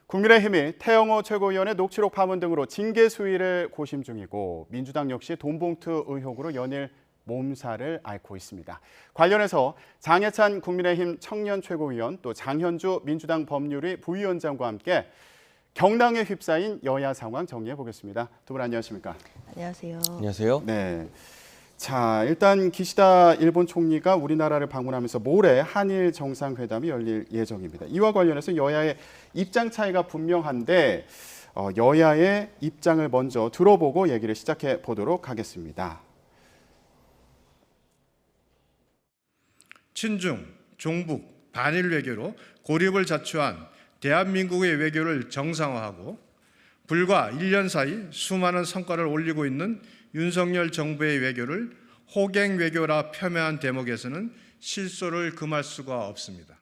국민의힘이 태영호 최고위원의 녹취록 파문 등으로 징계 수위를 고심 중이고 민주당 역시 돈봉투 의혹으로 연일 몸살을 앓고 있습니다. 관련해서 장해찬 국민의힘 청년 최고위원 또 장현주 민주당 법률위 부위원장과 함께 경랑에 휩싸인 여야 상황 정리해 보겠습니다. 두 분 안녕하십니까? 안녕하세요. 안녕하세요. 네. 자, 일단 기시다 일본 총리가 우리나라를 방문하면서 모레 한일 정상회담이 열릴 예정입니다. 이와 관련해서 여야의 입장 차이가 분명한데 여야의 입장을 먼저 들어보고 얘기를 시작해 보도록 하겠습니다. 친중, 종북, 반일 외교로 고립을 자초한 대한민국의 외교를 정상화하고 불과 1년 사이 수많은 성과를 올리고 있는 윤석열 정부의 외교를 호갱 외교라 폄훼한 대목에서는 실소를 금할 수가 없습니다.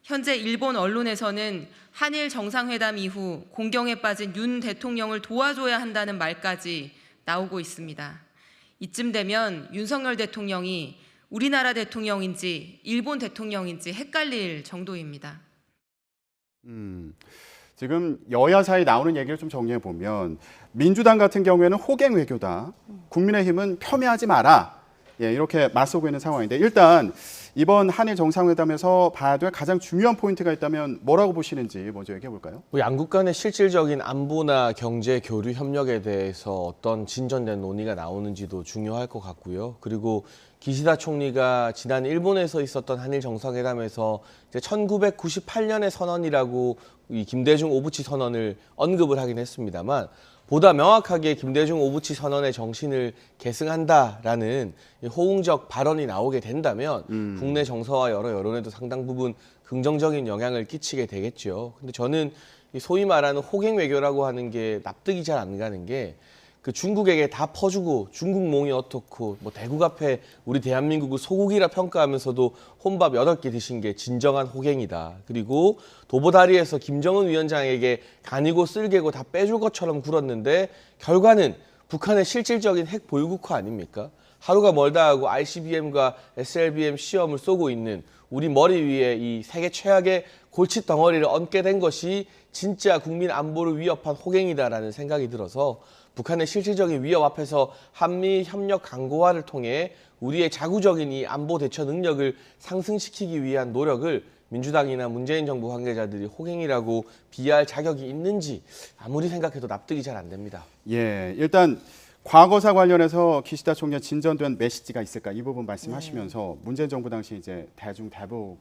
현재 일본 언론에서는 한일 정상회담 이후 공경에 빠진 윤 대통령을 도와줘야 한다는 말까지 나오고 있습니다. 이쯤 되면 윤석열 대통령이 우리나라 대통령인지 일본 대통령인지 헷갈릴 정도입니다. 지금 여야 사이 나오는 얘기를 좀 정리해 보면 민주당 같은 경우에는 호갱 외교다. 국민의힘은 폄훼하지 마라. 예, 이렇게 맞서고 있는 상황인데 일단 이번 한일 정상회담에서 봐야 될 가장 중요한 포인트가 있다면 뭐라고 보시는지 먼저 얘기해 볼까요? 양국 간의 실질적인 안보나 경제 교류 협력에 대해서 어떤 진전된 논의가 나오는지도 중요할 것 같고요. 그리고 기시다 총리가 지난 일본에서 있었던 한일 정상회담에서 이제 1998년의 선언이라고 이 김대중 오부치 선언을 언급을 하긴 했습니다만 보다 명확하게 김대중 오부치 선언의 정신을 계승한다라는 호응적 발언이 나오게 된다면 국내 정서와 여러 여론에도 상당 부분 긍정적인 영향을 끼치게 되겠죠. 근데 저는 소위 말하는 호갱 외교라고 하는 게 납득이 잘 안 가는 게 그 중국에게 다 퍼주고 중국몽이 어떻고 뭐 대국 앞에 우리 대한민국을 소국이라 평가하면서도 혼밥 8개 드신 게 진정한 호갱이다. 그리고 도보다리에서 김정은 위원장에게 간이고 쓸개고 다 빼줄 것처럼 굴었는데 결과는 북한의 실질적인 핵 보유국화 아닙니까? 하루가 멀다 하고 ICBM과 SLBM 시험을 쏘고 있는 우리 머리 위에 이 세계 최악의 골칫 덩어리를 얹게 된 것이 진짜 국민 안보를 위협한 호갱이다라는 생각이 들어서 북한의 실질적인 위협 앞에서 한미 협력 강고화를 통해 우리의 자구적인 이 안보 대처 능력을 상승시키기 위한 노력을 민주당이나 문재인 정부 관계자들이 호갱이라고 비하할 자격이 있는지 아무리 생각해도 납득이 잘 안 됩니다. 예, 일단 과거사 관련해서 기시다 총리의 진전된 메시지가 있을까 이 부분 말씀하시면서 문재인 정부 당시 이제 대북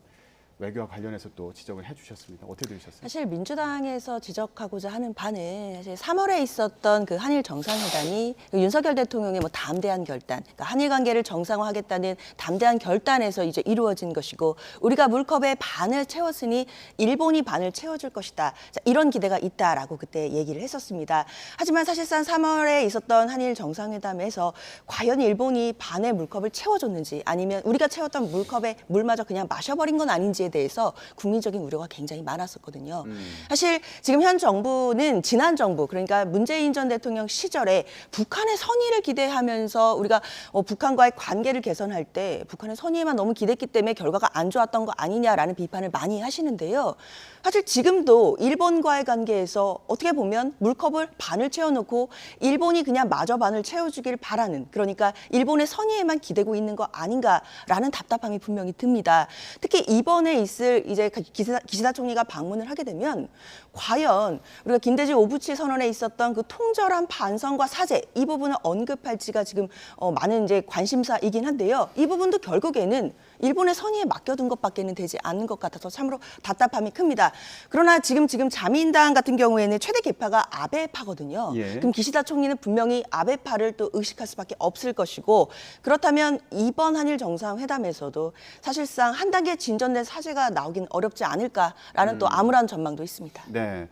외교와 관련해서 또 지적을 해주셨습니다. 어떻게 들으셨어요? 사실 민주당에서 지적하고자 하는 바는 사실 3월에 있었던 그 한일 정상회담이 윤석열 대통령의 뭐 담대한 결단, 그러니까 한일 관계를 정상화하겠다는 담대한 결단에서 이제 이루어진 것이고 우리가 물컵의 반을 채웠으니 일본이 반을 채워줄 것이다. 자, 이런 기대가 있다라고 그때 얘기를 했었습니다. 하지만 사실상 3월에 있었던 한일 정상회담에서 과연 일본이 반의 물컵을 채워줬는지 아니면 우리가 채웠던 물컵에 물마저 그냥 마셔버린 건 아닌지에 대해서 국민적인 우려가 굉장히 많았었거든요. 사실 지금 현 정부는 지난 정부 그러니까 문재인 전 대통령 시절에 북한의 선의를 기대하면서 우리가 북한과의 관계를 개선할 때 북한의 선의에만 너무 기댔기 때문에 결과가 안 좋았던 거 아니냐라는 비판을 많이 하시는데요. 사실 지금도 일본과의 관계에서 어떻게 보면 물컵을 반을 채워놓고 일본이 그냥 마저 반을 채워주길 바라는 그러니까 일본의 선의에만 기대고 있는 거 아닌가라는 답답함이 분명히 듭니다. 특히 이번에 있을 이제 기시다 총리가 방문을 하게 되면 과연 우리가 김대중 오부치 선언에 있었던 그 통절한 반성과 사죄 이 부분을 언급할지가 지금 많은 이제 관심사이긴 한데요. 이 부분도 결국에는 일본의 선의에 맡겨둔 것밖에는 되지 않는 것 같아서 참으로 답답함이 큽니다. 그러나 지금 자민당 같은 경우에는 최대 계파가 아베파거든요. 예. 그럼 기시다 총리는 분명히 아베파를 또 의식할 수밖에 없을 것이고 그렇다면 이번 한일 정상회담에서도 사실상 한 단계 진전된 사죄가 나오긴 어렵지 않을까라는 또 암울한 전망도 있습니다. 네.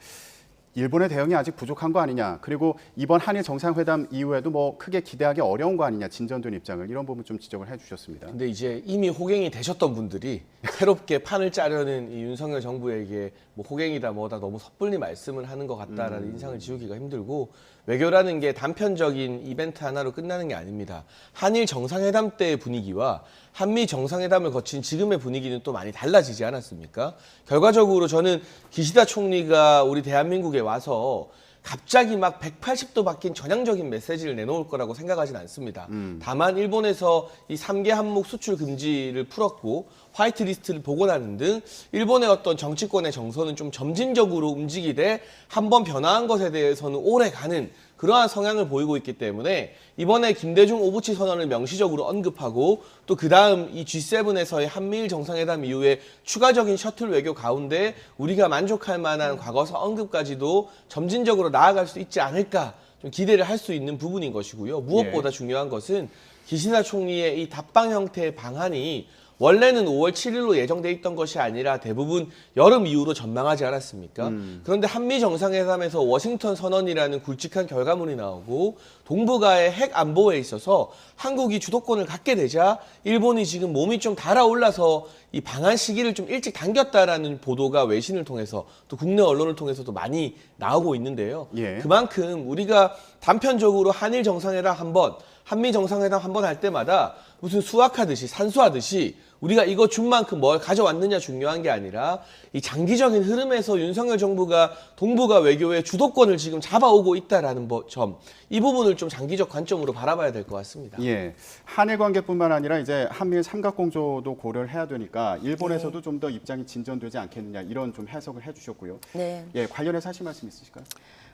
일본의 대응이 아직 부족한 거 아니냐. 그리고 이번 한일 정상회담 이후에도 뭐 크게 기대하기 어려운 거 아니냐. 진전된 입장을 이런 부분 좀 지적을 해주셨습니다. 근데 이제 이미 호갱이 되셨던 분들이 새롭게 판을 짜려는 이 윤석열 정부에게 뭐 호갱이다 뭐다 너무 섣불리 말씀을 하는 것 같다라는 인상을 지우기가 힘들고, 외교라는 게 단편적인 이벤트 하나로 끝나는 게 아닙니다. 한일 정상회담 때의 분위기와 한미 정상회담을 거친 지금의 분위기는 또 많이 달라지지 않았습니까? 결과적으로 저는 기시다 총리가 우리 대한민국에 와서 갑자기 막 180도 바뀐 전향적인 메시지를 내놓을 거라고 생각하진 않습니다. 다만 일본에서 이 3개 항목 수출 금지를 풀었고 화이트리스트를 복원하는 등 일본의 어떤 정치권의 정서는 좀 점진적으로 움직이되 한 번 변화한 것에 대해서는 오래 가는 그러한 성향을 보이고 있기 때문에 이번에 김대중 오부치 선언을 명시적으로 언급하고 또 그 다음 이 G7에서의 한미일 정상회담 이후에 추가적인 셔틀 외교 가운데 우리가 만족할 만한 과거사 언급까지도 점진적으로 나아갈 수 있지 않을까 좀 기대를 할 수 있는 부분인 것이고요. 무엇보다 중요한 것은 기시다 총리의 이 답방 형태의 방안이 원래는 5월 7일로 예정돼 있던 것이 아니라 대부분 여름 이후로 전망하지 않았습니까? 그런데 한미 정상회담에서 워싱턴 선언이라는 굵직한 결과물이 나오고 동북아의 핵 안보에 있어서 한국이 주도권을 갖게 되자 일본이 지금 몸이 좀 달아올라서 이 방한 시기를 좀 일찍 당겼다라는 보도가 외신을 통해서 또 국내 언론을 통해서도 많이 나오고 있는데요. 예. 그만큼 우리가 단편적으로 한일 정상회담 한 번, 한미 정상회담 한 번 할 때마다 무슨 수학하듯이 산수하듯이 우리가 이거 준 만큼 뭘 가져왔느냐 중요한 게 아니라 이 장기적인 흐름에서 윤석열 정부가 동북아 외교의 주도권을 지금 잡아오고 있다라는 점, 이 부분을 좀 장기적 관점으로 바라봐야 될 것 같습니다. 예, 한일 관계뿐만 아니라 이제 한미일 삼각공조도 고려를 해야 되니까 일본에서도 좀 더 입장이 진전되지 않겠느냐 이런 좀 해석을 해주셨고요. 네. 예, 관련해서 하실 말씀 있으실까요?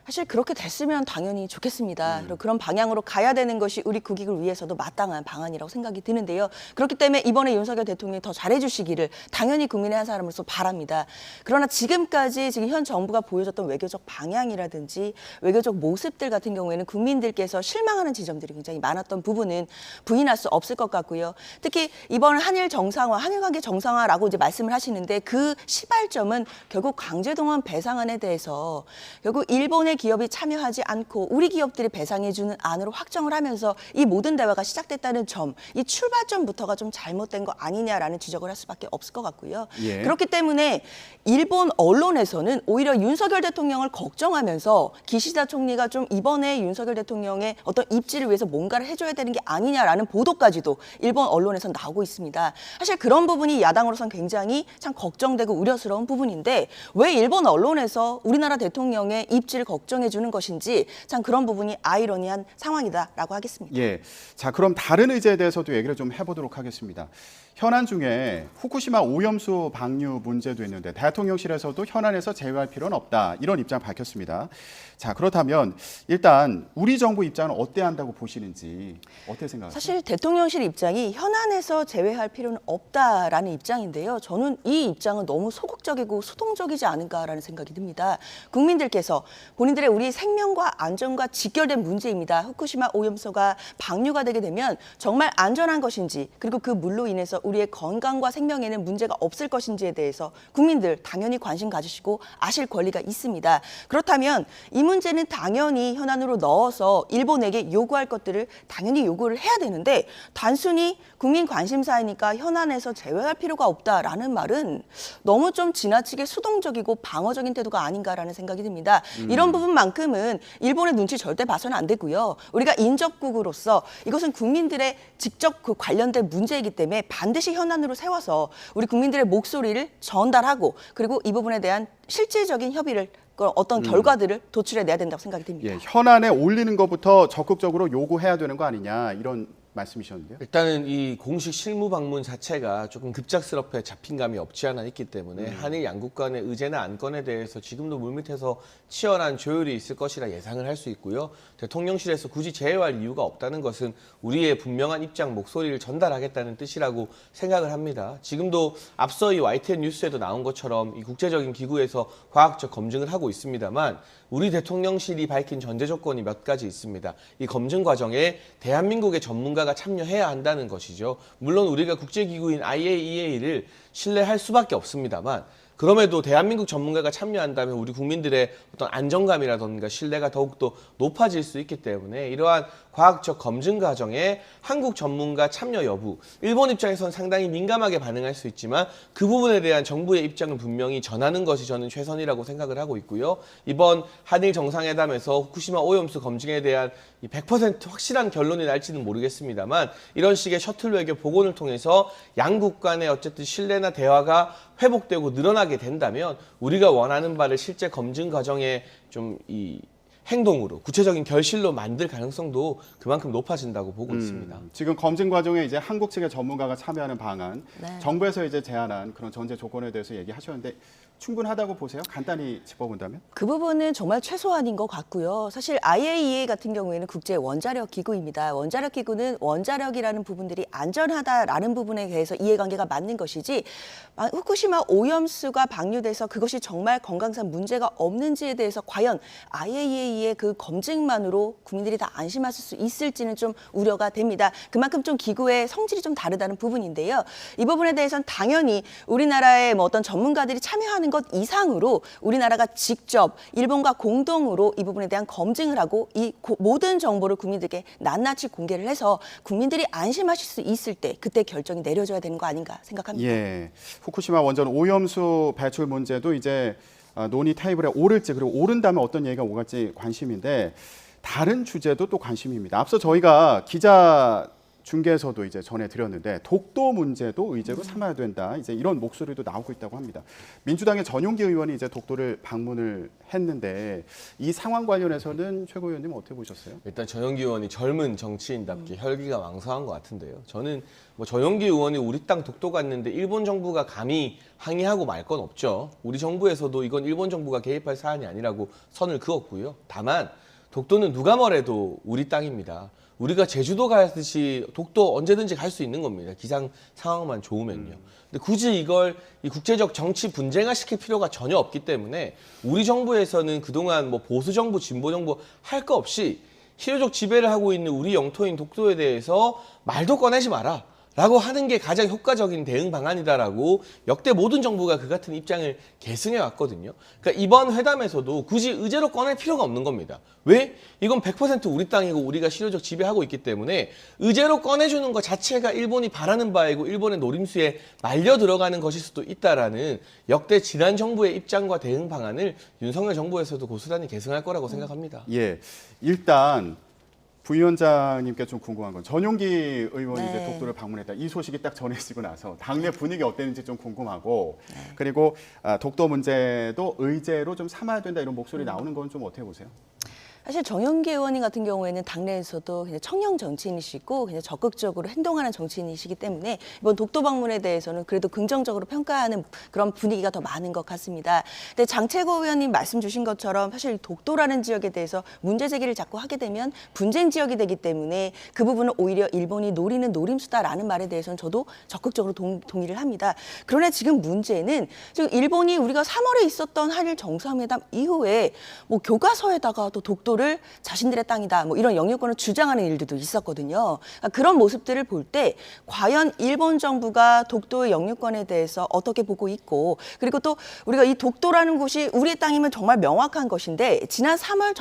사실 그렇게 됐으면 당연히 좋겠습니다. 그리고 그런 방향으로 가야 되는 것이 우리 국익을 위해서도 마땅한 방안이라고 생각이 드는데요. 그렇기 때문에 이번에 윤석열 대통령이 더 잘해주시기를 당연히 국민의 한 사람으로서 바랍니다. 그러나 지금까지 지금 현 정부가 보여줬던 외교적 방향이라든지 외교적 모습들 같은 경우에는 국민들께서 실망하는 지점들이 굉장히 많았던 부분은 부인할 수 없을 것 같고요. 특히 이번 한일 정상화, 한일 관계 정상화라고 이제 말씀을 하시는데 그 시발점은 결국 강제동원 배상안에 대해서 결국 일본의 기업이 참여하지 않고 우리 기업들이 배상해주는 안으로 확정을 하면서 이 모든 대화가 시작됐다는 점, 이 출발점부터가 좀 잘못된 거 아니냐라는 지적을 할 수밖에 없을 것 같고요. 예. 그렇기 때문에 일본 언론에서는 오히려 윤석열 대통령을 걱정하면서 기시다 총리가 좀 이번에 윤석열 대통령의 어떤 입지를 위해서 뭔가를 해줘야 되는 게 아니냐라는 보도까지도 일본 언론에서 나오고 있습니다. 사실 그런 부분이 야당으로서는 굉장히 참 걱정되고 우려스러운 부분인데 왜 일본 언론에서 우리나라 대통령의 입지를 걱정해 주는 것인지 참 그런 부분이 아이러니한 상황이다라고 하겠습니다. 예, 자 그럼 다른 의제에 대해서도 얘기를 좀 해보도록 하겠습니다. 현안 중에 후쿠시마 오염수 방류 문제도 있는데 대통령실에서도 현안에서 제외할 필요는 없다 이런 입장 밝혔습니다. 자 그렇다면 일단 우리 정부 입장은 어때야 한다고 보시는지 어떻게 생각하세요? 사실 대통령실 입장이 현안에서 제외할 필요는 없다라는 입장인데요. 저는 이 입장은 너무 소극적이고 수동적이지 않은가라는 생각이 듭니다. 국민들께서 본인들의 우리 생명과 안전과 직결된 문제입니다. 후쿠시마 오염수가 방류가 되게 되면 정말 안전한 것인지 그리고 그 물로 인해서 우리의 건강과 생명에는 문제가 없을 것인지에 대해서 국민들 당연히 관심 가지시고 아실 권리가 있습니다. 그렇다면 이 문제는 당연히 현안으로 넣어서 일본에게 요구할 것들을 당연히 요구를 해야 되는데 단순히 국민 관심사이니까 현안에서 제외할 필요가 없다라는 말은 너무 좀 지나치게 수동적이고 방어적인 태도가 아닌가라는 생각이 듭니다. 이런 부분만큼은 일본의 눈치 절대 봐서는 안 되고요. 우리가 인접국으로서 이것은 국민들의 직접 그 관련된 문제이기 때문에 반드시 현안으로 세워서 우리 국민들의 목소리를 전달하고 그리고 이 부분에 대한 실질적인 협의를 어떤 결과들을 도출해내야 된다고 생각이 듭니다. 예, 현안에 올리는 것부터 적극적으로 요구해야 되는 거 아니냐 이런 말씀이셨는데요. 일단은 이 공식 실무 방문 자체가 조금 급작스럽게 잡힌 감이 없지 않아 있기 때문에 한일 양국 간의 의제나 안건에 대해서 지금도 물밑에서 치열한 조율이 있을 것이라 예상을 할 수 있고요. 대통령실에서 굳이 제외할 이유가 없다는 것은 우리의 분명한 입장, 목소리를 전달하겠다는 뜻이라고 생각을 합니다. 지금도 앞서 이 YTN 뉴스에도 나온 것처럼 이 국제적인 기구에서 과학적 검증을 하고 있습니다만 우리 대통령실이 밝힌 전제 조건이 몇 가지 있습니다. 이 검증 과정에 대한민국의 전문가가 참여해야 한다는 것이죠. 물론 우리가 국제기구인 IAEA를 신뢰할 수밖에 없습니다만 그럼에도 대한민국 전문가가 참여한다면 우리 국민들의 어떤 안정감이라든가 신뢰가 더욱더 높아질 수 있기 때문에 이러한 과학적 검증 과정에 한국 전문가 참여 여부, 일본 입장에서는 상당히 민감하게 반응할 수 있지만 그 부분에 대한 정부의 입장을 분명히 전하는 것이 저는 최선이라고 생각을 하고 있고요. 이번 한일 정상회담에서 후쿠시마 오염수 검증에 대한 100% 확실한 결론이 날지는 모르겠습니다만 이런 식의 셔틀 외교 복원을 통해서 양국 간의 어쨌든 신뢰나 대화가 회복되고 늘어나게 된다면 우리가 원하는 바를 실제 검증 과정에 좀 이 행동으로 구체적인 결실로 만들 가능성도 그만큼 높아진다고 보고 있습니다. 지금 검증 과정에 이제 한국 측의 전문가가 참여하는 방안, 네. 정부에서 이제 제안한 그런 전제 조건에 대해서 얘기하셨는데 충분하다고 보세요? 간단히 짚어본다면? 그 부분은 정말 최소한인 것 같고요. 사실 IAEA 같은 경우에는 국제 원자력 기구입니다. 원자력 기구는 원자력이라는 부분들이 안전하다라는 부분에 대해서 이해관계가 맞는 것이지 후쿠시마 오염수가 방류돼서 그것이 정말 건강상 문제가 없는지에 대해서 과연 IAEA의 그 검증만으로 국민들이 다 안심하실 수 있을지는 좀 우려가 됩니다. 그만큼 좀 기구의 성질이 좀 다르다는 부분인데요. 이 부분에 대해서는 당연히 우리나라의 뭐 어떤 전문가들이 참여하는 것 이상으로 우리나라가 직접 일본과 공동으로 이 부분에 대한 검증을 하고 이 모든 정보를 국민들께 낱낱이 공개를 해서 국민들이 안심하실 수 있을 때 그때 결정이 내려져야 되는 거 아닌가 생각합니다. 예, 후쿠시마 원전 오염수 배출 문제도 이제 논의 테이블에 오를지 그리고 오른다면 어떤 얘기가 오갈지 관심인데 다른 주제도 또 관심입니다. 앞서 저희가 기자 중계에서도 이제 전해드렸는데 독도 문제도 의제로 삼아야 된다. 이제 이런 목소리도 나오고 있다고 합니다. 민주당의 전용기 의원이 이제 독도를 방문을 했는데 이 상황 관련해서는 최고위원님 어떻게 보셨어요? 일단 전용기 의원이 젊은 정치인답게 혈기가 왕성한 것 같은데요. 저는 뭐 전용기 의원이 우리 땅 독도 갔는데 일본 정부가 감히 항의하고 말 건 없죠. 우리 정부에서도 이건 일본 정부가 개입할 사안이 아니라고 선을 그었고요. 다만 독도는 누가 뭐래도 우리 땅입니다. 우리가 제주도 가듯이 독도 언제든지 갈 수 있는 겁니다. 기상 상황만 좋으면요. 근데 굳이 이걸 이 국제적 정치 분쟁화 시킬 필요가 전혀 없기 때문에 우리 정부에서는 그동안 뭐 보수 정부, 진보 정부 할 거 없이 실효적 지배를 하고 있는 우리 영토인 독도에 대해서 말도 꺼내지 마라. 라고 하는 게 가장 효과적인 대응 방안이다라고 역대 모든 정부가 그 같은 입장을 계승해 왔거든요. 그러니까 이번 회담에서도 굳이 의제로 꺼낼 필요가 없는 겁니다. 왜? 이건 100% 우리 땅이고 우리가 실효적 지배하고 있기 때문에 의제로 꺼내주는 것 자체가 일본이 바라는 바이고 일본의 노림수에 말려 들어가는 것일 수도 있다라는 역대 지난 정부의 입장과 대응 방안을 윤석열 정부에서도 고스란히 계승할 거라고 생각합니다. 예, 일단 부위원장님께 좀 궁금한 건 전용기 의원이 네. 이제 독도를 방문했다. 이 소식이 딱 전해지고 나서 당내 분위기 어땠는지 좀 궁금하고 그리고 독도 문제도 의제로 좀 삼아야 된다 이런 목소리 나오는 건 좀 어떻게 보세요? 사실 정영기 의원님 같은 경우에는 당내에서도 그냥 청년 정치인이시고 그냥 적극적으로 행동하는 정치인이시기 때문에 이번 독도 방문에 대해서는 그래도 긍정적으로 평가하는 그런 분위기가 더 많은 것 같습니다. 근데 장채고 의원님 말씀 주신 것처럼 사실 독도라는 지역에 대해서 문제 제기를 자꾸 하게 되면 분쟁 지역이 되기 때문에 그 부분은 오히려 일본이 노리는 노림수다라는 말에 대해서는 저도 적극적으로 동의를 합니다. 그러나 지금 문제는 지금 일본이 우리가 3월에 있었던 한일 정상회담 이후에 뭐 교과서에다가 또 독도를 자신들의 땅이다 뭐 이런 영유권을 주장하는 일들도 있었거든요. 그러니까 그런 모습들을 볼 때 과연 일본 정부가 독도의 영유권에 대해서 어떻게 보고 있고 그리고 또 우리가 이 독도라는 곳이 우리의 땅이면 정말 명확한 것인데 지난 3월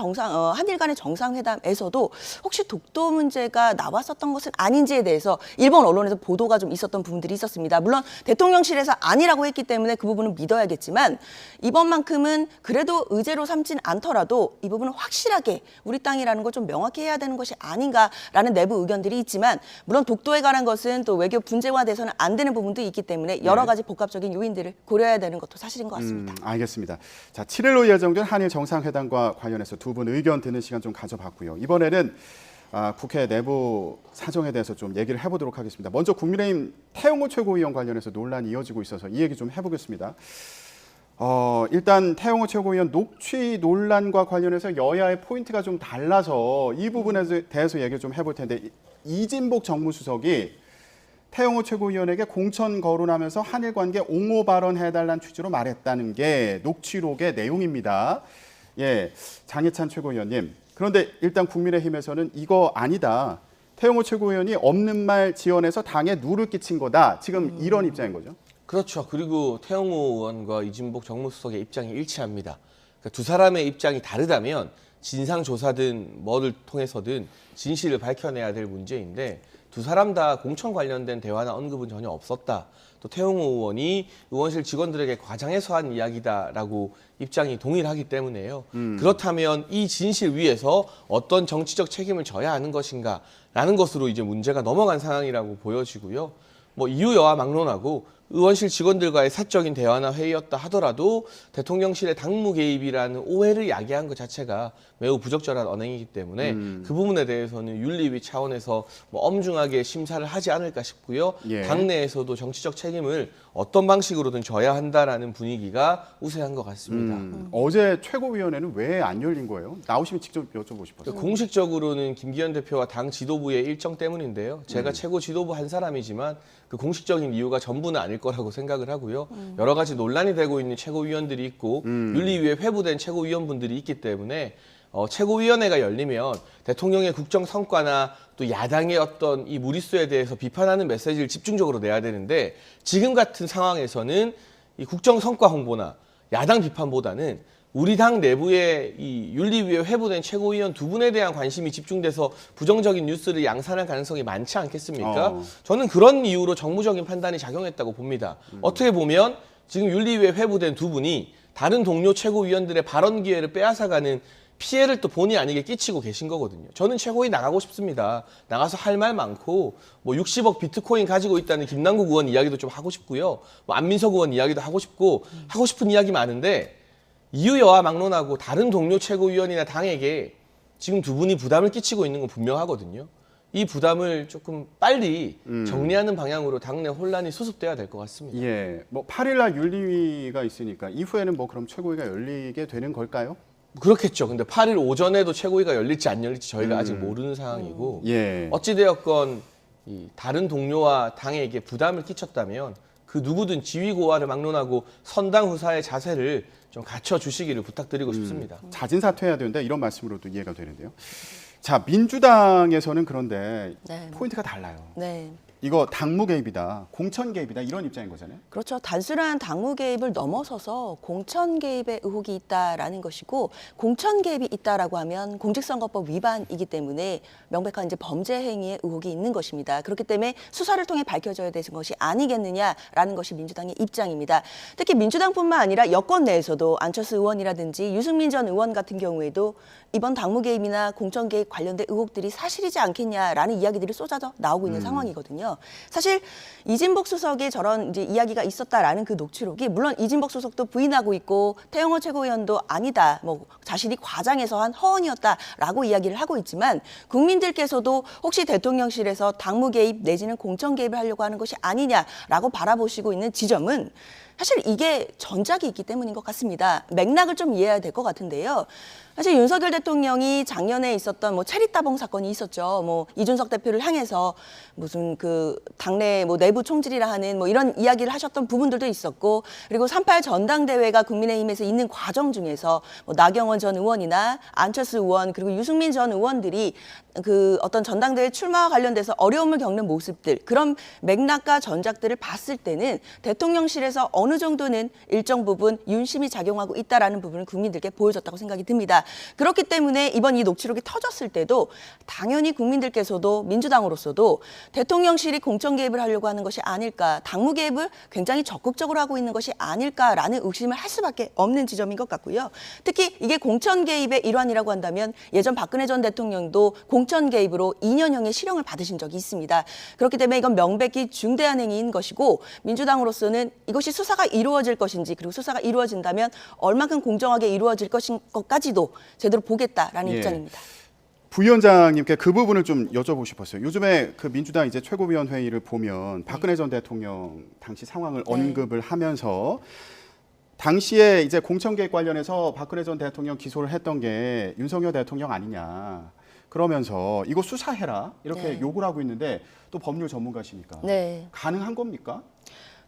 한일 간의 정상회담에서도 혹시 독도 문제가 나왔었던 것은 아닌지에 대해서 일본 언론에서 보도가 좀 있었던 부분들이 있었습니다. 물론 대통령실에서 아니라고 했기 때문에 그 부분은 믿어야겠지만 이번만큼은 그래도 의제로 삼진 않더라도 이 부분은 확실하게 우리 땅이라는 걸 좀 명확히 해야 되는 것이 아닌가라는 내부 의견들이 있지만 물론 독도에 관한 것은 또 외교 분쟁화돼서는 안 되는 부분도 있기 때문에 여러 가지 복합적인 요인들을 고려해야 되는 것도 사실인 것 같습니다. 알겠습니다. 자, 7일로 예정된 한일 정상회담과 관련해서 두 분 의견 듣는 시간 좀 가져봤고요. 이번에는 국회 내부 사정에 대해서 좀 얘기를 해보도록 하겠습니다. 먼저 국민의힘 태영호 최고위원 관련해서 논란이 이어지고 있어서 이 얘기 좀 해보겠습니다. 일단 태영호 최고위원 녹취 논란과 관련해서 여야의 포인트가 좀 달라서 이 부분에 대해서 얘기를 좀 해볼 텐데 이진복 정무수석이 태영호 최고위원에게 공천 거론하면서 한일 관계 옹호 발언해달라는 취지로 말했다는 게 녹취록의 내용입니다. 예, 장해찬 최고위원님. 그런데 일단 국민의힘에서는 이거 아니다. 태영호 최고위원이 없는 말 지어내서 당에 누를 끼친 거다. 지금 이런 입장인 거죠. 그렇죠. 그리고 태영호 의원과 이진복 정무수석의 입장이 일치합니다. 그러니까 두 사람의 입장이 다르다면 진상조사든 뭐를 통해서든 진실을 밝혀내야 될 문제인데 두 사람 다 공천 관련된 대화나 언급은 전혀 없었다. 또 태영호 의원이 의원실 직원들에게 과장해서 한 이야기다라고 입장이 동일하기 때문에요. 그렇다면 이 진실 위에서 어떤 정치적 책임을 져야 하는 것인가라는 것으로 이제 문제가 넘어간 상황이라고 보여지고요. 뭐 이유여와 막론하고 의원실 직원들과의 사적인 대화나 회의였다 하더라도 대통령실의 당무 개입이라는 오해를 야기한 것 자체가 매우 부적절한 언행이기 때문에 그 부분에 대해서는 윤리위 차원에서 뭐 엄중하게 심사를 하지 않을까 싶고요. 예. 당내에서도 정치적 책임을 어떤 방식으로든 져야 한다라는 분위기가 우세한 것 같습니다. 어제 최고위원회는 왜 안 열린 거예요? 나오시면 직접 여쭤보고 싶었어요. 공식적으로는 김기현 대표와 당 지도부의 일정 때문인데요. 제가 최고 지도부 한 사람이지만 그 공식적인 이유가 전부는 아닐 거라고 생각을 하고요. 여러 가지 논란이 되고 있는 최고위원들이 있고 윤리위에 회부된 최고위원분들이 있기 때문에 최고위원회가 열리면 대통령의 국정 성과나 또 야당의 어떤 이 무리수에 대해서 비판하는 메시지를 집중적으로 내야 되는데 지금 같은 상황에서는 이 국정 성과 홍보나 야당 비판보다는 우리 당 내부의 이 윤리위에 회부된 최고위원 두 분에 대한 관심이 집중돼서 부정적인 뉴스를 양산할 가능성이 많지 않겠습니까? 저는 그런 이유로 정무적인 판단이 작용했다고 봅니다. 어떻게 보면 지금 윤리위에 회부된 두 분이 다른 동료 최고위원들의 발언 기회를 빼앗아가는 피해를 또 본의 아니게 끼치고 계신 거거든요. 저는 최고위 나가고 싶습니다. 나가서 할 말 많고 뭐 60억 비트코인 가지고 있다는 김남국 의원 이야기도 좀 하고 싶고요. 뭐 안민석 의원 이야기도 하고 싶고 하고 싶은 이야기 많은데 이유여와 막론하고 다른 동료 최고위원이나 당에게 지금 두 분이 부담을 끼치고 있는 건 분명하거든요. 이 부담을 조금 빨리 정리하는 방향으로 당내 혼란이 수습돼야 될 것 같습니다. 예, 뭐 8일날 윤리위가 있으니까 이후에는 뭐 그럼 최고위가 열리게 되는 걸까요? 그렇겠죠. 근데 8일 오전에도 최고위가 열릴지 안 열릴지 저희가 아직 모르는 상황이고 예. 어찌되었건 이 다른 동료와 당에게 부담을 끼쳤다면 그 누구든 지위 고하를 막론하고 선당 후사의 자세를 좀 갖춰주시기를 부탁드리고 싶습니다. 자진 사퇴해야 되는데 이런 말씀으로도 이해가 되는데요. 자, 민주당에서는 그런데 네. 포인트가 달라요. 네. 이거 당무 개입이다, 공천 개입이다 이런 입장인 거잖아요. 그렇죠. 단순한 당무 개입을 넘어서서 공천 개입의 의혹이 있다라는 것이고 공천 개입이 있다라고 하면 공직선거법 위반이기 때문에 명백한 이제 범죄 행위의 의혹이 있는 것입니다. 그렇기 때문에 수사를 통해 밝혀져야 되는 것이 아니겠느냐라는 것이 민주당의 입장입니다. 특히 민주당뿐만 아니라 여권 내에서도 안철수 의원이라든지 유승민 전 의원 같은 경우에도 이번 당무 개입이나 공천 개입 관련된 의혹들이 사실이지 않겠냐라는 이야기들이 쏟아져 나오고 있는 상황이거든요. 사실 이진복 수석의 저런 이제 이야기가 있었다라는 그 녹취록이 물론 이진복 수석도 부인하고 있고 태영호 최고위원도 아니다, 뭐 자신이 과장해서 한 허언이었다라고 이야기를 하고 있지만 국민들께서도 혹시 대통령실에서 당무 개입 내지는 공천 개입을 하려고 하는 것이 아니냐라고 바라보시고 있는 지점은 사실 이게 전작이 있기 때문인 것 같습니다. 맥락을 좀 이해해야 될 것 같은데요. 사실 윤석열 대통령이 작년에 있었던 뭐 체리따봉 사건이 있었죠. 뭐 이준석 대표를 향해서 무슨 그 당내 뭐 내부 총질이라 하는 뭐 이런 이야기를 하셨던 부분들도 있었고, 그리고 3.8 전당대회가 국민의힘에서 있는 과정 중에서 뭐 나경원 전 의원이나 안철수 의원 그리고 유승민 전 의원들이 그 어떤 전당대회 출마와 관련돼서 어려움을 겪는 모습들, 그런 맥락과 전작들을 봤을 때는 대통령실에서 어느 정도는 일정 부분 윤심이 작용하고 있다라는 부분을 국민들께 보여줬다고 생각이 듭니다. 그렇기 때문에 이번 이 녹취록이 터졌을 때도 당연히 국민들께서도 민주당으로서도 대통령실이 공천 개입을 하려고 하는 것이 아닐까, 당무 개입을 굉장히 적극적으로 하고 있는 것이 아닐까라는 의심을 할 수밖에 없는 지점인 것 같고요. 특히 이게 공천 개입의 일환이라고 한다면 예전 박근혜 전 대통령도 공천 개입으로 2년형의 실형을 받으신 적이 있습니다. 그렇기 때문에 이건 명백히 중대한 행위인 것이고 민주당으로서는 이것이 수사가 이루어질 것인지, 그리고 수사가 이루어진다면 얼만큼 공정하게 이루어질 것인 것까지도 제대로 보겠다라는 예. 입장입니다. 부위원장님께 그 부분을 좀 여쭤보고 싶었어요. 요즘에 그 민주당 이제 최고위원 회의를 보면 박근혜 전 대통령 당시 상황을 언급을 하면서 당시에 이제 공천 개입 관련해서 박근혜 전 대통령 기소를 했던 게 윤석열 대통령 아니냐. 그러면서 이거 수사해라 이렇게 요구를 하고 있는데 또 법률 전문가시니까 네. 가능한 겁니까?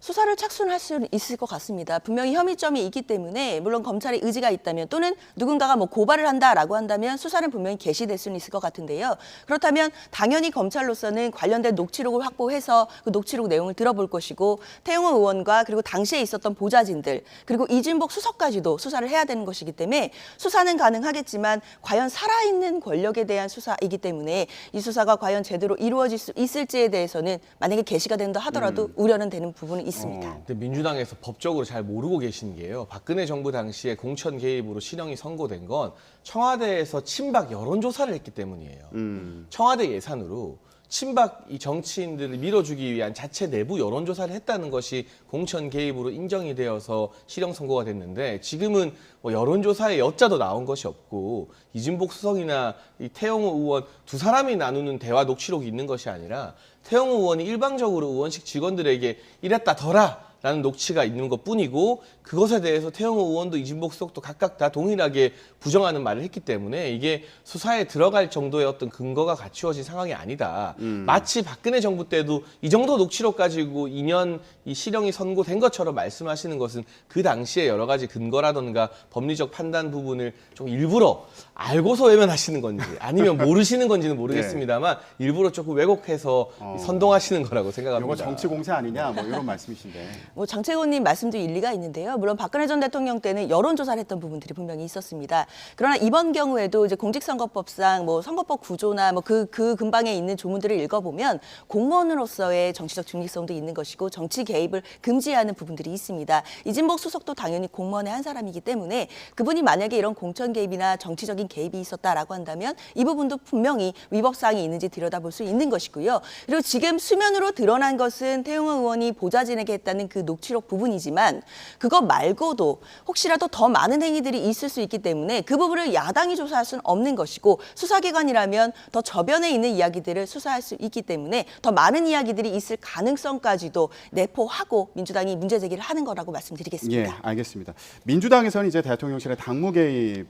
수사를 착순할 수 있을 것 같습니다. 분명히 혐의점이 있기 때문에 물론 검찰의 의지가 있다면 또는 누군가가 뭐 고발을 한다라고 한다면 수사는 분명히 개시될 수는 있을 것 같은데요. 그렇다면 당연히 검찰로서는 관련된 녹취록을 확보해서 그 녹취록 내용을 들어볼 것이고 태영호 의원과 그리고 당시에 있었던 보좌진들 그리고 이진복 수석까지도 수사를 해야 되는 것이기 때문에 수사는 가능하겠지만 과연 살아있는 권력에 대한 수사이기 때문에 이 수사가 과연 제대로 이루어질 수 있을지에 대해서는 만약에 개시가 된다 하더라도 우려는 되는 부분은 있습니다. 근데 민주당에서 법적으로 잘 모르고 계신 게요. 박근혜 정부 당시에 공천 개입으로 실형이 선고된 건 청와대에서 친박 여론조사를 했기 때문이에요. 청와대 예산으로 친박 이 정치인들을 밀어주기 위한 자체 내부 여론조사를 했다는 것이 공천 개입으로 인정이 되어서 실형 선고가 됐는데 지금은 뭐 여론조사에 여자도 나온 것이 없고 이진복 수석이나 이 태영호 의원 두 사람이 나누는 대화 녹취록이 있는 것이 아니라 태영호 의원이 일방적으로 의원식 직원들에게 이랬다 더라 라는 녹취가 있는 것뿐이고 그것에 대해서 태영호 의원도 이진복 수석도 각각 다 동일하게 부정하는 말을 했기 때문에 이게 수사에 들어갈 정도의 어떤 근거가 갖추어진 상황이 아니다. 마치 박근혜 정부 때도 이 정도 녹취록 가지고 2년 이 실형이 선고된 것처럼 말씀하시는 것은 그 당시에 여러 가지 근거라던가 법리적 판단 부분을 좀 일부러 알고서 외면하시는 건지 아니면 모르시는 건지는 모르겠습니다만 일부러 조금 왜곡해서 선동하시는 거라고 생각합니다. 이거 정치 공세 아니냐 뭐 이런 말씀이신데. 뭐 장채곤님 말씀도 일리가 있는데요. 물론 박근혜 전 대통령 때는 여론조사를 했던 부분들이 분명히 있었습니다. 그러나 이번 경우에도 이제 공직선거법상 뭐 선거법 구조나 뭐 그 근방에 있는 조문들을 읽어보면 공무원으로서의 정치적 중립성도 있는 것이고 정치 개입을 금지하는 부분들이 있습니다. 이진복 수석도 당연히 공무원의 한 사람이기 때문에 그분이 만약에 이런 공천 개입이나 정치적인 개입이 있었다라고 한다면 이 부분도 분명히 위법사항이 있는지 들여다볼 수 있는 것이고요. 그리고 지금 수면으로 드러난 것은 태영호 의원이 보좌진에게 했다는 그 녹취록 부분이지만 그거 말고도 혹시라도 더 많은 행위들이 있을 수 있기 때문에 그 부분을 야당이 조사할 수는 없는 것이고 수사기관이라면 더 저변에 있는 이야기들을 수사할 수 있기 때문에 더 많은 이야기들이 있을 가능성까지도 내포하고 민주당이 문제 제기를 하는 거라고 말씀드리겠습니다. 예, 알겠습니다. 민주당에서는 이제 대통령실의 당무 개입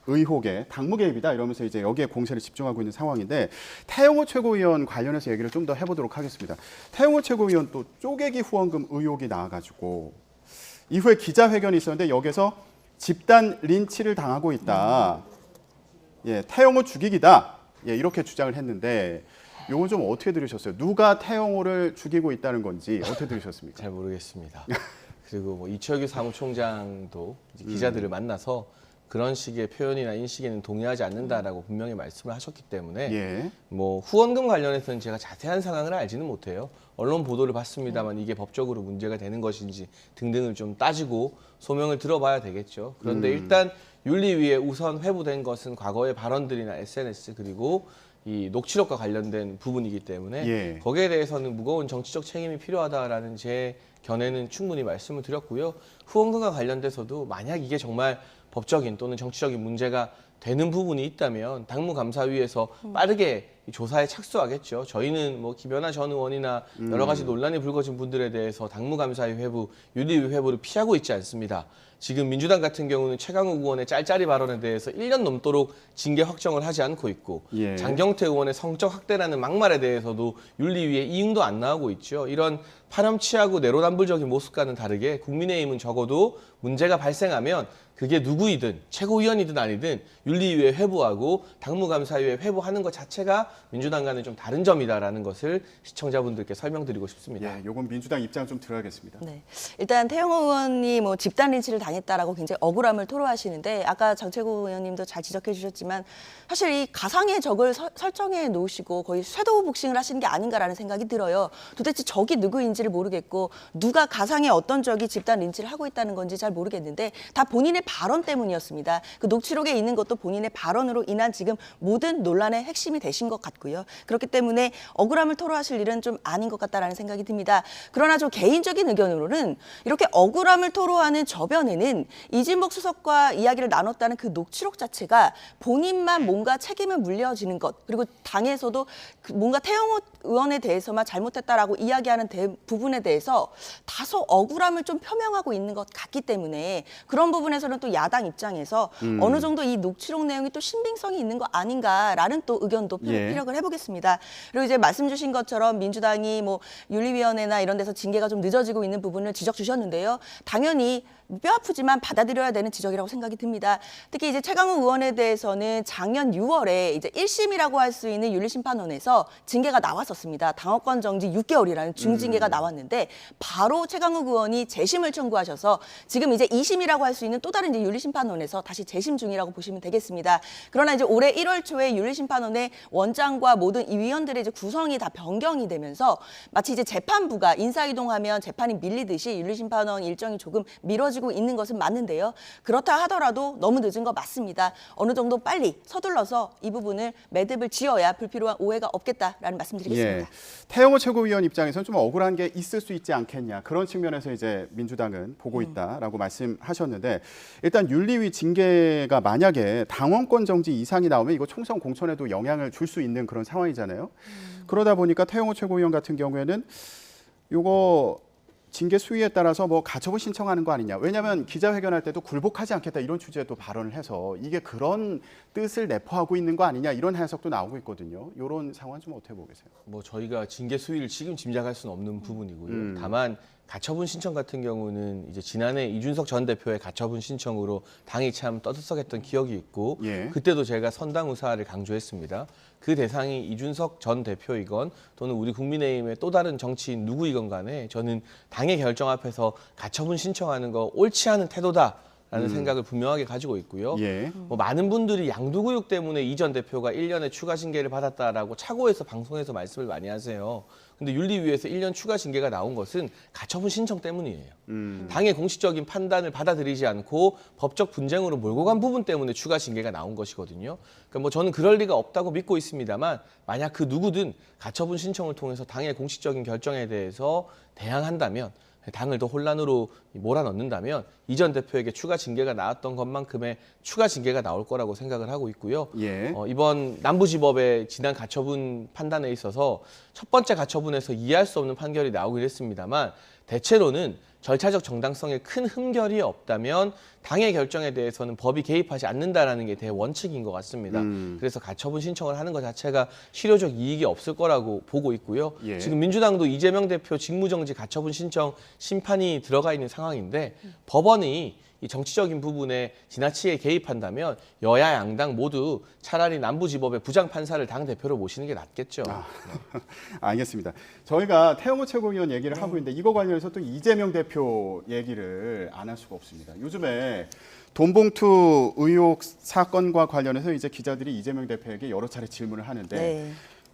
의혹에 당무 개입이다 이러면서 이제 여기에 공세를 집중하고 있는 상황인데 태영호 최고위원 관련해서 얘기를 좀 더 해보도록 하겠습니다. 태영호 최고위원 또 쪼개기 후원금 의혹이 나와가지고 이후에 기자회견이 있었는데 여기서 집단 린치를 당하고 있다. 예, 태영호 죽이기다. 예, 이렇게 주장을 했는데 이건 좀 어떻게 들으셨어요? 누가 태영호를 죽이고 있다는 건지 어떻게 들으셨습니까? 잘 모르겠습니다. 그리고 뭐 이철규 사무총장도 이제 기자들을 만나서 그런 식의 표현이나 인식에는 동의하지 않는다라고 분명히 말씀을 하셨기 때문에 예. 뭐 후원금 관련해서는 제가 자세한 상황을 알지는 못해요. 언론 보도를 봤습니다만 이게 법적으로 문제가 되는 것인지 등등을 좀 따지고 소명을 들어봐야 되겠죠. 그런데 일단 윤리위에 우선 회부된 것은 과거의 발언들이나 SNS 그리고 이 녹취록과 관련된 부분이기 때문에 예. 거기에 대해서는 무거운 정치적 책임이 필요하다라는 제 견해는 충분히 말씀을 드렸고요. 후원금과 관련돼서도 만약 이게 정말 법적인 또는 정치적인 문제가 되는 부분이 있다면 당무감사위에서 빠르게 조사에 착수하겠죠. 저희는 뭐 김연아 전 의원이나 여러 가지 논란이 불거진 분들에 대해서 당무감사위 회부, 윤리위 회부를 피하고 있지 않습니다. 지금 민주당 같은 경우는 최강욱 의원의 짤짤이 발언에 대해서 1년 넘도록 징계 확정을 하지 않고 있고 예. 장경태 의원의 성적 학대라는 막말에 대해서도 윤리위에 이응도 안 나오고 있죠. 이런 파렴치하고 내로남불적인 모습과는 다르게 국민의힘은 적어도 문제가 발생하면 그게 누구이든 최고위원이든 아니든 윤리위에 회부하고 당무감사위에 회부하는 것 자체가 민주당과는 좀 다른 점이다라는 것을 시청자분들께 설명드리고 싶습니다. 예, 요건 민주당 입장 좀 들어야겠습니다. 네. 일단 태영호 의원이 뭐 집단 린치를 당했다라고 굉장히 억울함을 토로하시는데 아까 장채구 의원님도 잘 지적해 주셨지만 사실 이 가상의 적을 설정해 놓으시고 거의 쇄도 복싱을 하시는 게 아닌가라는 생각이 들어요. 도대체 적이 누구인지를 모르겠고 누가 가상의 어떤 적이 집단 린치를 하고 있다는 건지 잘 모르겠는데 다 본인의 발언 때문이었습니다. 그 녹취록에 있는 것도 본인의 발언으로 인한 지금 모든 논란의 핵심이 되신 것 같고요. 그렇기 때문에 억울함을 토로하실 일은 좀 아닌 것 같다라는 생각이 듭니다. 그러나 좀 개인적인 의견으로는 이렇게 억울함을 토로하는 저변에는 이진복 수석과 이야기를 나눴다는 그 녹취록 자체가 본인만 뭔가 책임을 물려지는 것 그리고 당에서도 뭔가 태영호 의원에 대해서만 잘못했다라고 이야기하는 부분에 대해서 다소 억울함을 좀 표명하고 있는 것 같기 때문에 그런 부분에서는 또 야당 입장에서 어느 정도 이 녹취록 내용이 또 신빙성이 있는 거 아닌가라는 또 의견도 피력을 해보겠습니다. 그리고 이제 말씀 주신 것처럼 민주당이 뭐 윤리위원회나 이런 데서 징계가 좀 늦어지고 있는 부분을 지적 주셨는데요. 당연히 뼈아프지만 받아들여야 되는 지적이라고 생각이 듭니다. 특히 이제 최강욱 의원에 대해서는 작년 6월에 이제 1심이라고 할 수 있는 윤리심판원에서 징계가 나왔었습니다. 당원권 정지 6개월이라는 중징계가 나왔는데 바로 최강욱 의원이 재심을 청구하셔서 지금 이제 2심이라고 할 수 있는 또 다른 이제 윤리심판원에서 다시 재심 중이라고 보시면 되겠습니다. 그러나 이제 올해 1월 초에 윤리심판원의 원장과 모든 이 위원들의 이제 구성이 다 변경이 되면서 마치 이제 재판부가 인사이동하면 재판이 밀리듯이 윤리심판원 일정이 조금 미뤄지고 있는 것은 맞는데요. 그렇다 하더라도 너무 늦은 거 맞습니다. 어느 정도 빨리 서둘러서 이 부분을 매듭을 지어야 불필요한 오해가 없겠다라는 말씀드리겠습니다. 예. 태영호 최고위원 입장에서는 좀 억울한 게 있을 수 있지 않겠냐. 그런 측면에서 이제 민주당은 보고 있다라고 말씀하셨는데 일단 윤리위 징계가 만약에 당원권 정지 이상이 나오면 이거 총선 공천에도 영향을 줄 수 있는 그런 상황이잖아요. 그러다 보니까 태영호 최고위원 같은 경우에는 요거 징계 수위에 따라서 뭐 가처분 신청하는 거 아니냐. 왜냐하면 기자회견할 때도 굴복하지 않겠다 이런 취지의 또 발언을 해서 이게 그런 뜻을 내포하고 있는 거 아니냐 이런 해석도 나오고 있거든요. 이런 상황 좀 어떻게 보세요? 뭐 저희가 징계 수위를 지금 짐작할 수는 없는 부분이고요. 다만 가처분 신청 같은 경우는 이제 지난해 이준석 전 대표의 가처분 신청으로 당이 참 떠들썩했던 기억이 있고 예. 그때도 제가 선당 우사를 강조했습니다. 그 대상이 이준석 전 대표이건 또는 우리 국민의힘의 또 다른 정치인 누구이건 간에 저는 당의 결정 앞에서 가처분 신청하는 거 옳지 않은 태도다. 라는 생각을 분명하게 가지고 있고요. 예. 뭐 많은 분들이 양도구육 때문에 이 전 대표가 1년의 추가 징계를 받았다라고 차고해서 방송에서 말씀을 많이 하세요. 근데 윤리위에서 1년 추가 징계가 나온 것은 가처분 신청 때문이에요. 당의 공식적인 판단을 받아들이지 않고 법적 분쟁으로 몰고 간 부분 때문에 추가 징계가 나온 것이거든요. 그러니까 뭐 저는 그럴 리가 없다고 믿고 있습니다만 만약 그 누구든 가처분 신청을 통해서 당의 공식적인 결정에 대해서 대항한다면 당을 더 혼란으로 몰아넣는다면 이 전 대표에게 추가 징계가 나왔던 것만큼의 추가 징계가 나올 거라고 생각을 하고 있고요. 예. 이번 남부지법의 지난 가처분 판단에 있어서 첫 번째 가처분에서 이해할 수 없는 판결이 나오긴 했습니다만 대체로는 절차적 정당성에 큰 흠결이 없다면 당의 결정에 대해서는 법이 개입하지 않는다라는 게 대원칙인 것 같습니다. 그래서 가처분 신청을 하는 것 자체가 실효적 이익이 없을 거라고 보고 있고요. 예. 지금 민주당도 이재명 대표 직무정지 가처분 신청 심판이 들어가 있는 상황인데 법원이 이 정치적인 부분에 지나치게 개입한다면 여야 양당 모두 차라리 남부지법의 부장판사를 당대표로 모시는 게 낫겠죠. 알겠습니다. 저희가 태영호 최고위원 얘기를 하고 있는데 이거 관련해서 또 이재명 대표 얘기를 안 할 수가 없습니다. 요즘에 돈봉투 의혹 사건과 관련해서 이제 기자들이 이재명 대표에게 여러 차례 질문을 하는데 네.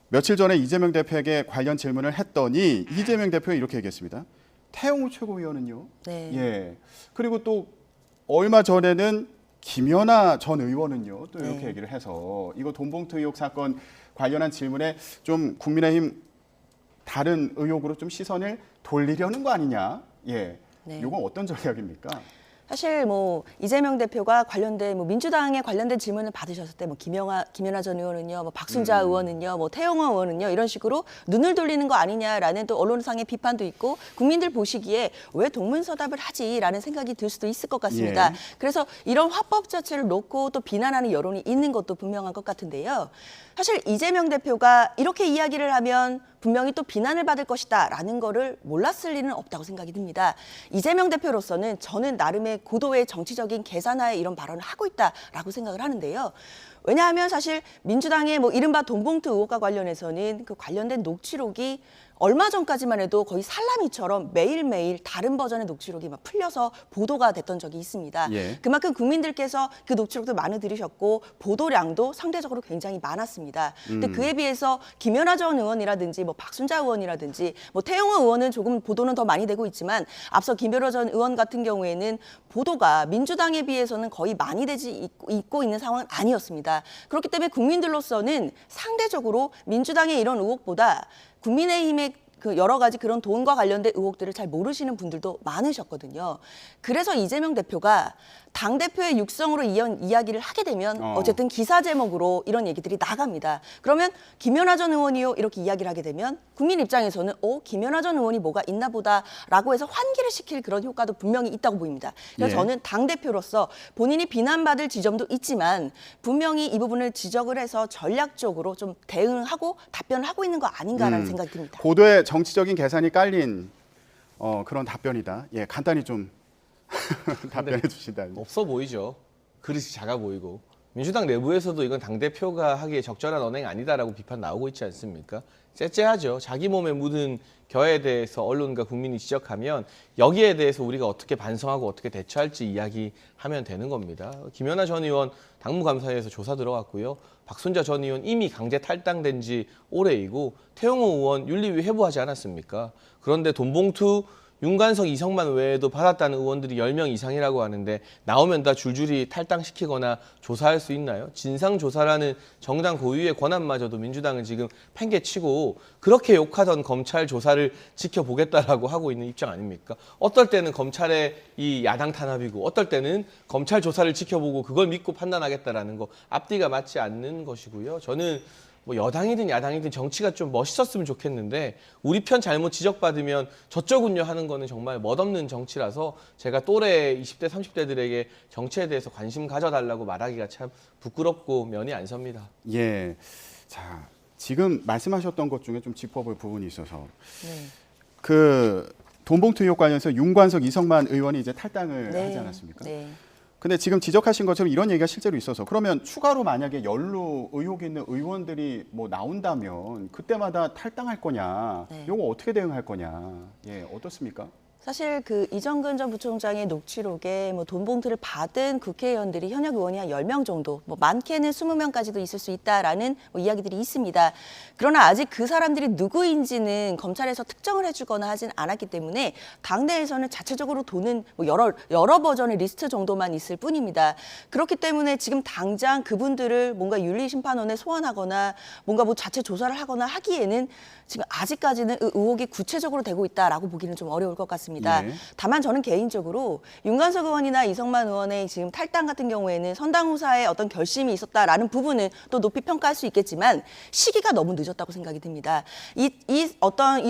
며칠 전에 이재명 대표에게 관련 질문을 했더니 이재명 대표가 이렇게 얘기했습니다. 태영호 최고위원은요. 네. 예. 그리고 또 얼마 전에는 김연아 전 의원은요. 또 이렇게 네. 얘기를 해서 이거 돈봉투 의혹 사건 관련한 질문에 좀 국민의힘 다른 의혹으로 좀 시선을 돌리려는 거 아니냐. 예. 네. 이건 어떤 전략입니까? 사실 뭐 이재명 대표가 관련된 뭐 민주당에 관련된 질문을 받으셨을 때 뭐 김연아 전 의원은요, 뭐 박순자 의원은요, 뭐 태영호 의원은요 이런 식으로 눈을 돌리는 거 아니냐라는 또 언론상의 비판도 있고 국민들 보시기에 왜 동문서답을 하지라는 생각이 들 수도 있을 것 같습니다. 예. 그래서 이런 화법 자체를 놓고 또 비난하는 여론이 있는 것도 분명한 것 같은데요. 사실 이재명 대표가 이렇게 이야기를 하면 분명히 또 비난을 받을 것이다라는 거를 몰랐을 리는 없다고 생각이 듭니다. 이재명 대표로서는 저는 나름의 고도의 정치적인 계산하에 이런 발언을 하고 있다라고 생각을 하는데요. 왜냐하면 사실 민주당의 뭐 이른바 돈봉투 의혹과 관련해서는 그 관련된 녹취록이 얼마 전까지만 해도 거의 살라미처럼 매일매일 다른 버전의 녹취록이 막 풀려서 보도가 됐던 적이 있습니다. 예. 그만큼 국민들께서 그 녹취록도 많이 들으셨고 보도량도 상대적으로 굉장히 많았습니다. 근데 그에 비해서 김연아 전 의원이라든지 뭐 박순자 의원이라든지 뭐 태영호 의원은 조금 보도는 더 많이 되고 있지만 앞서 김연아 전 의원 같은 경우에는 보도가 민주당에 비해서는 거의 많이 되지 있고 있는 상황은 아니었습니다. 그렇기 때문에 국민들로서는 상대적으로 민주당의 이런 의혹보다 국민의힘의 그 여러 가지 그런 돈과 관련된 의혹들을 잘 모르시는 분들도 많으셨거든요. 그래서 이재명 대표가 당대표의 육성으로 이야기를 하게 되면 어쨌든 기사 제목으로 이런 얘기들이 나갑니다. 그러면 김연아 전 의원이요 이렇게 이야기를 하게 되면 국민 입장에서는 김연아 전 의원이 뭐가 있나 보다라고 해서 환기를 시킬 그런 효과도 분명히 있다고 보입니다. 그래서 예. 저는 당대표로서 본인이 비난받을 지점도 있지만 분명히 이 부분을 지적을 해서 전략적으로 좀 대응하고 답변을 하고 있는 거 아닌가라는 생각이 듭니다. 고도의 정치적인 계산이 깔린 그런 답변이다. 예, 간단히 좀 답변해 주신다면. 없어 보이죠. 그릇이 작아 보이고. 민주당 내부에서도 이건 당대표가 하기에 적절한 언행 아니다라고 비판 나오고 있지 않습니까? 째째하죠. 자기 몸에 묻은 겨에 대해서 언론과 국민이 지적하면 여기에 대해서 우리가 어떻게 반성하고 어떻게 대처할지 이야기하면 되는 겁니다. 김연아 전 의원 당무감사에서 조사 들어갔고요. 박순자 전 의원 이미 강제 탈당된 지 오래이고 태영호 의원 윤리위 회부하지 않았습니까? 그런데 돈봉투 윤관석, 이성만 외에도 받았다는 의원들이 10명 이상이라고 하는데 나오면 다 줄줄이 탈당시키거나 조사할 수 있나요? 진상조사라는 정당 고유의 권한마저도 민주당은 지금 팽개치고 그렇게 욕하던 검찰 조사를 지켜보겠다라고 하고 있는 입장 아닙니까? 어떨 때는 검찰의 이 야당 탄압이고 어떨 때는 검찰 조사를 지켜보고 그걸 믿고 판단하겠다라는 거 앞뒤가 맞지 않는 것이고요. 저는 뭐 여당이든 야당이든 정치가 좀 멋있었으면 좋겠는데 우리 편 잘못 지적받으면 저쪽은요 하는 거는 정말 멋없는 정치라서 제가 또래 20대, 30대들에게 정치에 대해서 관심 가져달라고 말하기가 참 부끄럽고 면이 안 섭니다. 예. 자, 지금 말씀하셨던 것 중에 좀 짚어볼 부분이 있어서 네. 그 돈봉투 의혹 관련해서 윤관석, 이성만 의원이 이제 탈당을 네. 하지 않았습니까? 네. 근데 지금 지적하신 것처럼 이런 얘기가 실제로 있어서 그러면 추가로 만약에 연루 의혹이 있는 의원들이 뭐 나온다면 그때마다 탈당할 거냐? 네. 이거 어떻게 대응할 거냐? 예, 어떻습니까? 사실 그 이정근 전 부총장의 녹취록에 뭐 돈 봉투를 받은 국회의원들이 현역 의원이 한 10명 정도, 뭐 많게는 20명까지도 있을 수 있다라는 뭐 이야기들이 있습니다. 그러나 아직 그 사람들이 누구인지는 검찰에서 특정을 해주거나 하진 않았기 때문에 당내에서는 자체적으로 돈은 뭐 여러 버전의 리스트 정도만 있을 뿐입니다. 그렇기 때문에 지금 당장 그분들을 뭔가 윤리심판원에 소환하거나 뭔가 뭐 자체 조사를 하거나 하기에는 지금 아직까지는 의혹이 구체적으로 되고 있다라고 보기는 좀 어려울 것 같습니다. 예. 다만 저는 개인적으로 윤관석 의원이나 이성만 의원의 지금 탈당 같은 경우에는 선당후사의 어떤 결심이 있었다라는 부분은 또 높이 평가할 수 있겠지만 시기가 너무 늦었다고 생각이 듭니다. 이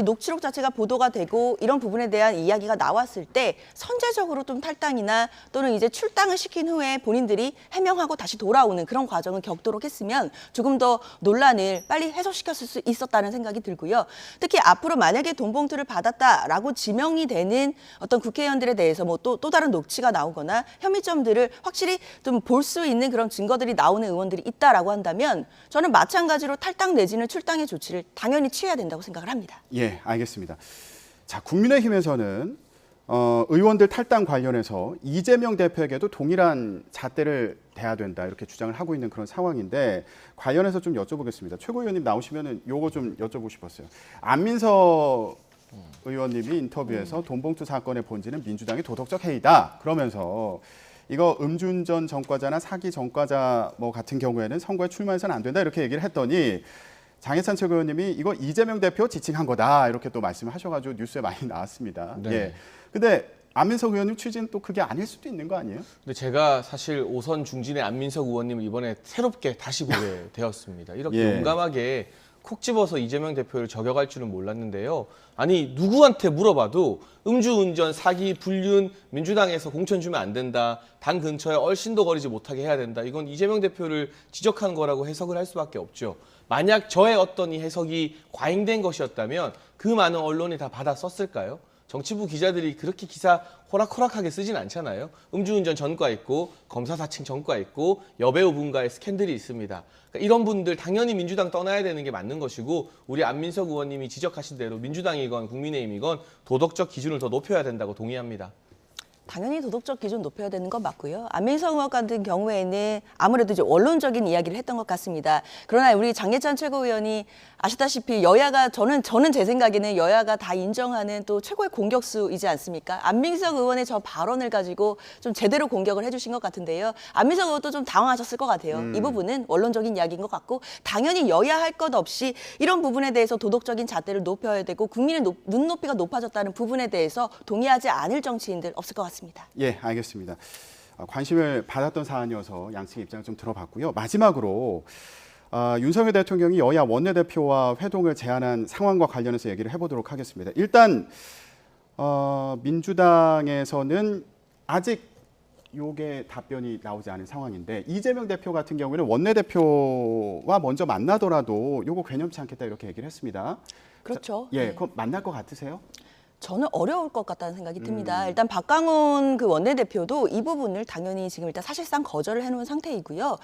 녹취록 자체가 보도가 되고 이런 부분에 대한 이야기가 나왔을 때 선제적으로 좀 탈당이나 또는 이제 출당을 시킨 후에 본인들이 해명하고 다시 돌아오는 그런 과정을 겪도록 했으면 조금 더 논란을 빨리 해소시켰을 수 있었다는 생각이 들고요. 특히 앞으로 만약에 돈봉투를 받았다라고 지명이 되는 어떤 국회의원들에 대해서 뭐 또 다른 녹취가 나오거나 혐의점들을 확실히 좀 볼 수 있는 그런 증거들이 나오는 의원들이 있다라고 한다면 저는 마찬가지로 탈당 내지는 출당의 조치를 당연히 취해야 된다고 생각을 합니다. 예, 알겠습니다. 자, 국민의힘에서는 의원들 탈당 관련해서 이재명 대표에게도 동일한 잣대를 대야 된다 이렇게 주장을 하고 있는 그런 상황인데 관련해서 좀 여쭤보겠습니다. 최고위원님 나오시면은 요거 좀 여쭤보고 싶었어요. 안민석 의원님이 인터뷰에서 돈봉투 사건의 본질은 민주당의 도덕적 해이다. 그러면서 이거 음주운전 전과자나 사기 전과자 뭐 같은 경우에는 선거에 출마해서는 안 된다 이렇게 얘기를 했더니 장해찬 최고위원님이 이거 이재명 대표 지칭한 거다 이렇게 또 말씀을 하셔가지고 뉴스에 많이 나왔습니다. 네. 예. 근데 안민석 의원님 취지는 또 그게 아닐 수도 있는 거 아니에요? 근데 제가 사실 5선 중진의 안민석 의원님을 이번에 새롭게 다시 보게 되었습니다. 이렇게 예. 용감하게 콕 집어서 이재명 대표를 저격할 줄은 몰랐는데요. 아니 누구한테 물어봐도 음주운전, 사기, 불륜, 민주당에서 공천 주면 안 된다. 당 근처에 얼씬도 거리지 못하게 해야 된다. 이건 이재명 대표를 지적한 거라고 해석을 할 수밖에 없죠. 만약 저의 어떤 이 해석이 과잉된 것이었다면 그 많은 언론이 다 받아 썼을까요? 정치부 기자들이 그렇게 기사 호락호락하게 쓰진 않잖아요. 음주운전 전과 있고 검사 사칭 전과 있고 여배우분과의 스캔들이 있습니다. 그러니까 이런 분들 당연히 민주당 떠나야 되는 게 맞는 것이고 우리 안민석 의원님이 지적하신 대로 민주당이건 국민의힘이건 도덕적 기준을 더 높여야 된다고 동의합니다. 당연히 도덕적 기준 높여야 되는 건 맞고요. 안민석 의원 같은 경우에는 아무래도 이제 원론적인 이야기를 했던 것 같습니다. 그러나 우리 장예찬 최고위원이 아시다시피 여야가 저는 제 생각에는 여야가 다 인정하는 또 최고의 공격수이지 않습니까? 안민석 의원의 저 발언을 가지고 좀 제대로 공격을 해주신 것 같은데요. 안민석 의원도 좀 당황하셨을 것 같아요. 이 부분은 원론적인 이야기인 것 같고 당연히 여야 할 것 없이 이런 부분에 대해서 도덕적인 잣대를 높여야 되고 국민의 눈높이가 높아졌다는 부분에 대해서 동의하지 않을 정치인들 없을 것 같습니다. 예, 알겠습니다. 관심을 받았던 사안이어서 양측의 입장을 좀 들어봤고요. 마지막으로 윤석열 대통령이 여야 원내대표와 회동을 제안한 상황과 관련해서 얘기를 해보도록 하겠습니다. 일단 민주당에서는 아직 요게 답변이 나오지 않은 상황인데 이재명 대표 같은 경우에는 원내대표와 먼저 만나더라도 요거 괴념치 않겠다 이렇게 얘기를 했습니다. 그렇죠. 예, 네. 그럼 만날 것 같으세요? 저는 어려울 것 같다는 생각이 듭니다. 일단 박강원 그 원내대표도 이 부분을 당연히 지금 일단 사실상 거절을 해놓은 상태이고요.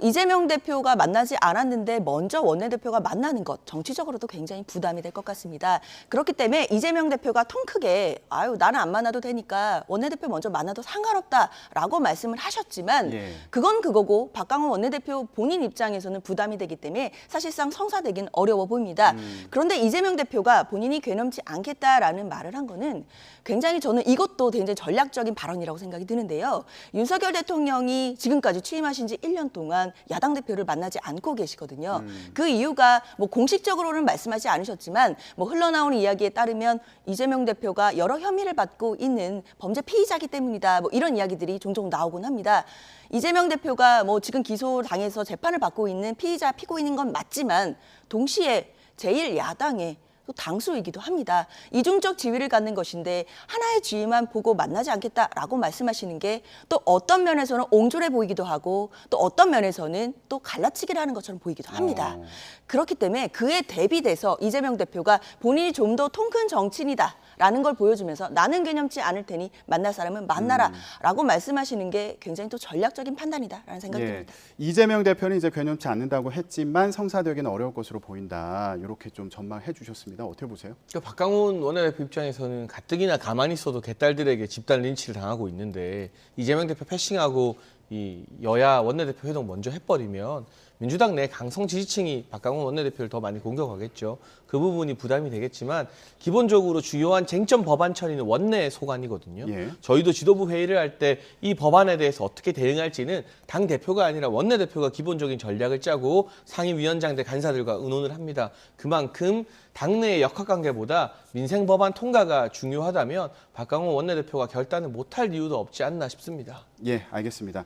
이재명 대표가 만나지 않았는데 먼저 원내대표가 만나는 것 정치적으로도 굉장히 부담이 될 것 같습니다. 그렇기 때문에 이재명 대표가 통 크게 아유 나는 안 만나도 되니까 원내대표 먼저 만나도 상관없다라고 말씀을 하셨지만 예. 그건 그거고 박강원 원내대표 본인 입장에서는 부담이 되기 때문에 사실상 성사되긴 어려워 보입니다. 그런데 이재명 대표가 본인이 괴넘지 않겠다라는 말을 한 거는 굉장히 저는 이것도 굉장히 전략적인 발언이라고 생각이 드는데요. 윤석열 대통령이 지금까지 취임하신 지 1년 동안 야당 대표를 만나지 않고 계시거든요. 그 이유가 뭐 공식적으로는 말씀하지 않으셨지만 뭐 흘러나오는 이야기에 따르면 이재명 대표가 여러 혐의를 받고 있는 범죄 피의자이기 때문이다. 뭐 이런 이야기들이 종종 나오곤 합니다. 이재명 대표가 뭐 지금 기소당해서 재판을 받고 있는 피의자 피고인인 건 맞지만 동시에 제1야당의 또 당수이기도 합니다. 이중적 지위를 갖는 것인데 하나의 지위만 보고 만나지 않겠다라고 말씀하시는 게 또 어떤 면에서는 옹졸해 보이기도 하고 또 어떤 면에서는 또 갈라치기를 하는 것처럼 보이기도 합니다. 그렇기 때문에 그에 대비돼서 이재명 대표가 본인이 좀 더 통큰 정치인이다라는 걸 보여주면서 나는 괴념치 않을 테니 만날 사람은 만나라라고 말씀하시는 게 굉장히 또 전략적인 판단이다라는 생각이 듭니다. 이재명 대표는 이제 괴념치 않는다고 했지만 성사되기는 어려울 것으로 보인다. 이렇게 좀 전망해 주셨습니다. 어떻게 보세요? 그러니까 박강훈 원내대표 입장에서는 가뜩이나 가만히 있어도 개딸들에게 집단 린치를 당하고 있는데 이재명 대표 패싱하고 이 여야 원내대표 회동 먼저 해버리면 민주당 내 강성 지지층이 박강훈 원내대표를 더 많이 공격하겠죠. 그 부분이 부담이 되겠지만 기본적으로 주요한 쟁점 법안 처리는 원내 소관이거든요. 예. 저희도 지도부 회의를 할 때 이 법안에 대해서 어떻게 대응할지는 당 대표가 아니라 원내대표가 기본적인 전략을 짜고 상임위원장들 간사들과 의논을 합니다. 그만큼 당내의 역학관계보다 민생 법안 통과가 중요하다면 박강원 원내대표가 결단을 못할 이유도 없지 않나 싶습니다. 예, 알겠습니다.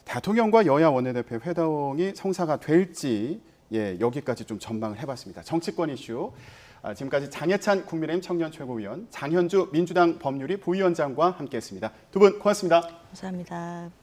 대통령과 여야 원내대표 회동이 성사가 될지 여기까지 좀 전망을 해봤습니다. 정치권 이슈 지금까지 장예찬 국민의힘 청년 최고위원, 장현주 민주당 법률위 부위원장과 함께했습니다. 두 분 고맙습니다. 감사합니다.